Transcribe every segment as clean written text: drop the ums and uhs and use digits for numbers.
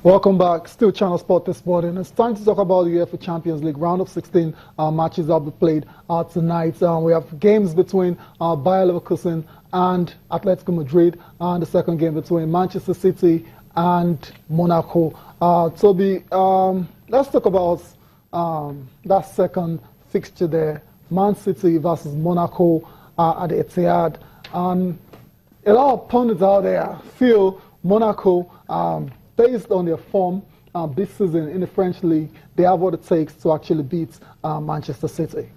Welcome back. Still Channel Sport this morning. It's time to talk about the UEFA Champions League round of 16 matches that will be played tonight. We have games between Bayer Leverkusen and Atletico Madrid, and the second game between Manchester City and Monaco. Toby, let's talk about that second fixture there, Man City versus Monaco at the Etihad. A lot of pundits out there feel Monaco, based on their form this season in the French league, they have what it takes to actually beat Manchester City.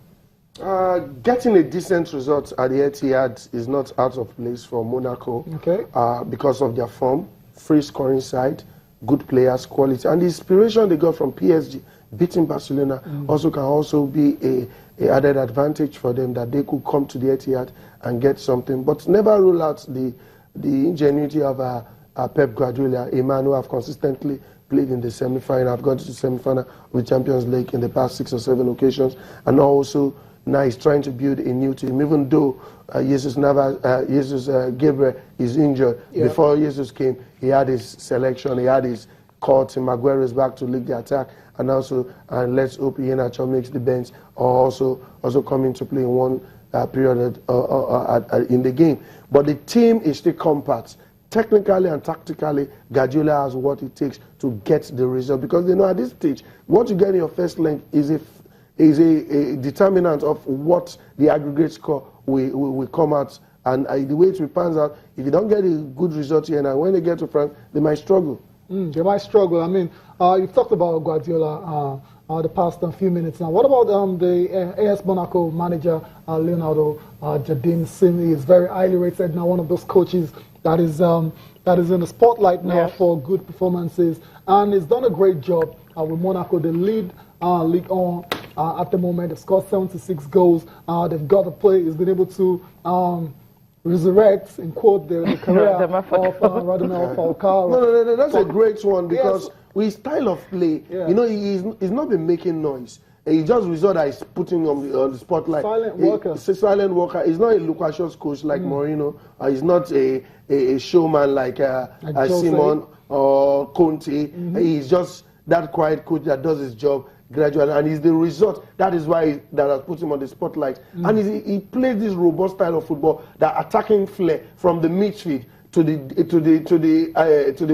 Getting a decent result at the Etihad is not out of place for Monaco, okay, because of their form, free scoring side, good players, quality, and the inspiration they got from PSG beating Barcelona also be a added advantage for them, that they could come to the Etihad and get something. But never rule out the ingenuity of Pep Guardiola, a man who have consistently played in the semi-final, have gone to the semi-final with Champions League in the past 6 or 7 occasions, and also now he's trying to build a new team, even though Jesus Gabriel is injured. Yeah. Before Jesus came, he had his selection, he had his core team. Maguire is back to lead the attack, and let's hope Iheanacho makes the bench, or also come into play in one period in the game. But the team is still compact. Technically and tactically, Guardiola has what it takes to get the result, because they know at this stage, what you get in your first leg is a determinant of what the aggregate score will come out. And the way it pans out, if you don't get a good result here, and when they get to France, they might struggle. They might struggle. I mean, you've talked about Guardiola the past few minutes now. What about the AS Monaco manager, Leonardo Jardim? He is very highly rated now, one of those coaches that is in the spotlight now for good performances, and he's done a great job with Monaco. They lead Ligue 1 at the moment. They've scored 76 goals. They've got to play. He's been able to resurrect, in quote, the career of Radamel Falcao. No, that's a great one, because with his style of play, you know, he's not been making noise. He just result that he's putting on the spotlight. Silent worker. He's a silent worker. He's not a loquacious coach like Mourinho. He's not a showman like Simon or Conte. He's just that quiet coach that does his job gradually, and he's the result. That is why that has put him on the spotlight. And he plays this robust style of football, that attacking flair from the midfield to the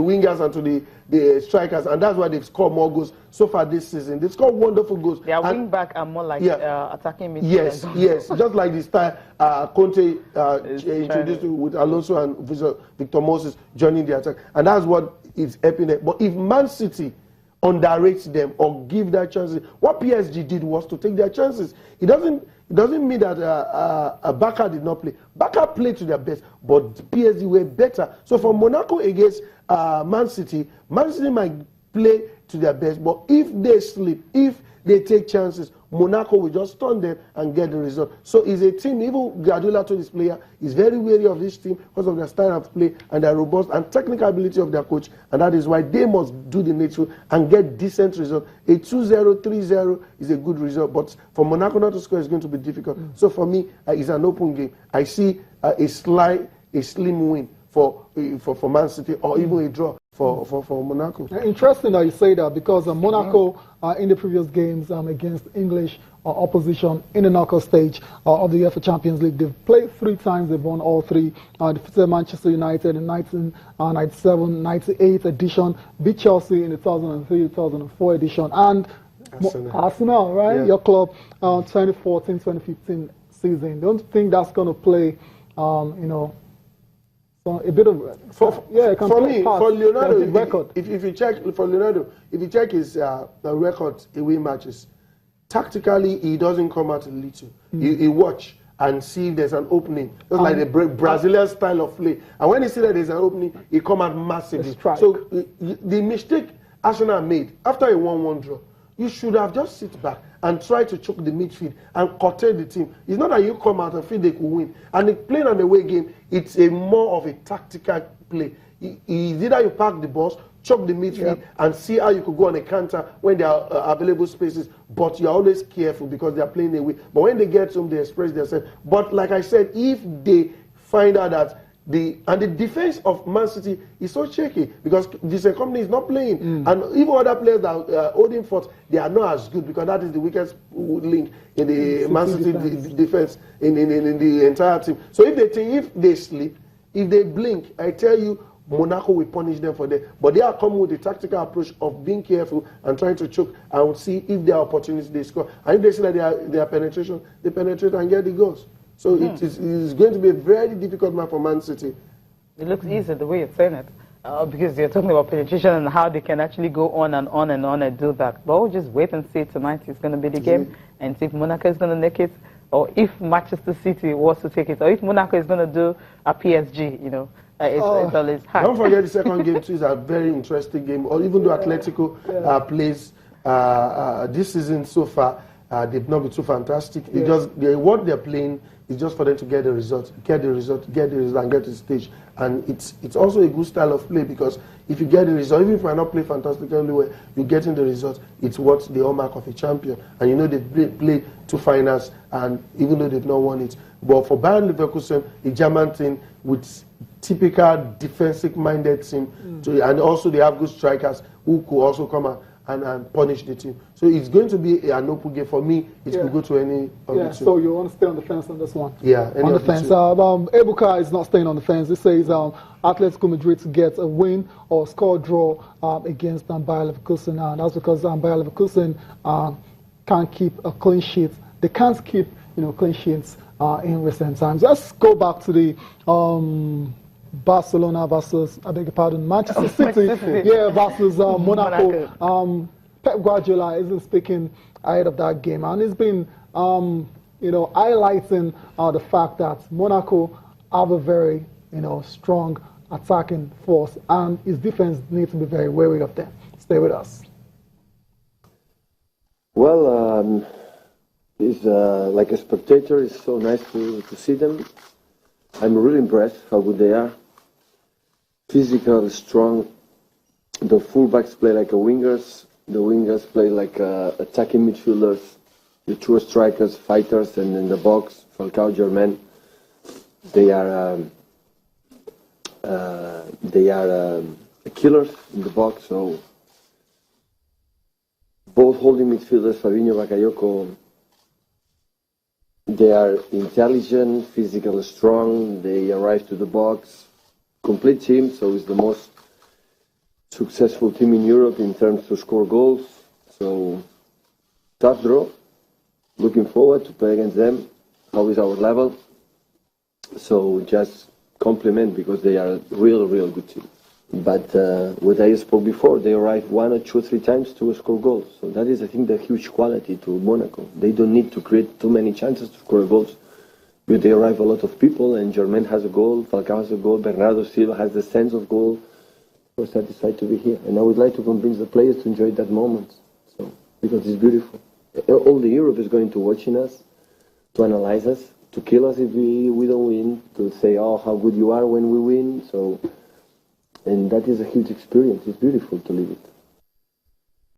wingers and to the strikers, and that's why they've scored more goals so far this season. They've scored wonderful goals. Their wing back are more like attacking midfield. Yes, just like the style Conte introduced with Alonso and Victor Moses joining the attack, and that's what is helping them. But if Man City underrates them or give their chances, what PSG did was to take their chances. It doesn't mean that Barca did not play. Barca played to their best, but PSG were better. So for Monaco against Man City might play to their best, but if they sleep, if they take chances, Monaco will just stun them and get the result. So it's a team, even Guardiola told his player, is very wary of this team because of their style of play and their robust and technical ability of their coach, and that is why they must do the needful and get decent result. A 2-0, 3-0 is a good result, but for Monaco not to score is going to be difficult. So for me, it's an open game. I see a slim win for Man City, or even a draw for Monaco. Interesting that you say that, because Monaco in the previous games against English opposition in the knockout stage of the UEFA Champions League, they've played 3 times, they've won all 3. Defeated Manchester United in 1997, 98 edition, beat Chelsea in the 2003-2004 edition, and Arsenal, right? Yeah. Your club, 2014-2015 season. Don't you think that's going to play, so a bit of for Leonardo record. If you check for Leonardo, if you check his record away matches, tactically he doesn't come out a little. He watch and see if there's an opening, just like the Brazilian style of play. And when he see that there's an opening, he come out massively. So the mistake Arsenal made after a 1-1 draw, you should have just sit back and try to choke the midfield and curtail the team. It's not that you come out and feel they could win. And playing an away game, it's a more of a tactical play. It's either you park the balls, choke the midfield, and see how you could go on a counter when there are available spaces. But you're always careful because they're playing away. But when they get home, they express themselves. But like I said, if they find out that the defense of Man City is so shaky because this company is not playing, and even other players that are holding forth, they are not as good because that is the weakest link in the Man City defense in the entire team. So if they sleep, if they blink, I tell you, Monaco will punish them for that. But they are coming with the tactical approach of being careful and trying to choke and see if there are opportunities they score. And if they see that they are penetration, they penetrate and get the goals. So it is going to be a very difficult match for Man City. It looks easy the way you're saying it, because you're talking about penetration and how they can actually go on and on and on and do that. But we'll just wait and see. Tonight is going to be the game, and see if Monaco is going to make it, or if Manchester City was to take it, or if Monaco is going to do a PSG, you know. It's always hard. Don't forget the second game too is a very interesting game. Or even though Atletico plays this season so far, they've not been too fantastic. What they're playing is just for them to get the result, and get to the stage. And it's also a good style of play because if you get the result, even if you are not playing fantastically well, you're getting the result. It's what the hallmark of a champion. And you know they've played 2 finals, and even though they've not won it. But for Bayern Leverkusen, a German team with typical defensive-minded team, and also they have good strikers who could also come and punish the team. So it's going to be an open game for me. It could go to any of the two. So you want to stay on the fence on this one? Yeah, on the fence. Ebuka is not staying on the fence. It says Atletico Madrid to get a win or score draw against Bayer Leverkusen, and that's because Bayer Leverkusen can't keep a clean sheet. They can't keep clean sheets in recent times. Let's go back to the Barcelona versus, I beg your pardon, Manchester City, versus Monaco. Pep Guardiola isn't speaking ahead of that game, and he's been, highlighting the fact that Monaco have a very, strong attacking force, and his defense needs to be very wary of them. Stay with us. Well, like a spectator, it's so nice to see them. I'm really impressed how good they are. Physical, strong. The fullbacks play like wingers. The wingers play like attacking midfielders. The true strikers, fighters, and in the box, Falcao, Germain. They are killers in the box. So both holding midfielders, Fabinho, Bakayoko, they are intelligent, physically strong. They arrive to the box. Complete team, so it's the most successful team in Europe in terms to score goals. So tough draw. Looking forward to play against them. How is our level? So just compliment because they are a real good team. But what I spoke before, they arrive 1 or 2 or 3 times to score goals. So that is, I think, the huge quality to Monaco. They don't need to create too many chances to score goals. But they arrive a lot of people, and Germain has a goal, Falcao has a goal, Bernardo Silva has the sense of goal. We're satisfied to be here. And I would like to convince the players to enjoy that moment. So, because it's beautiful. All the Europe is going to watching us, to analyze us, to kill us if we don't win, to say, oh, how good you are when we win. So, and that is a huge experience. It's beautiful to live it.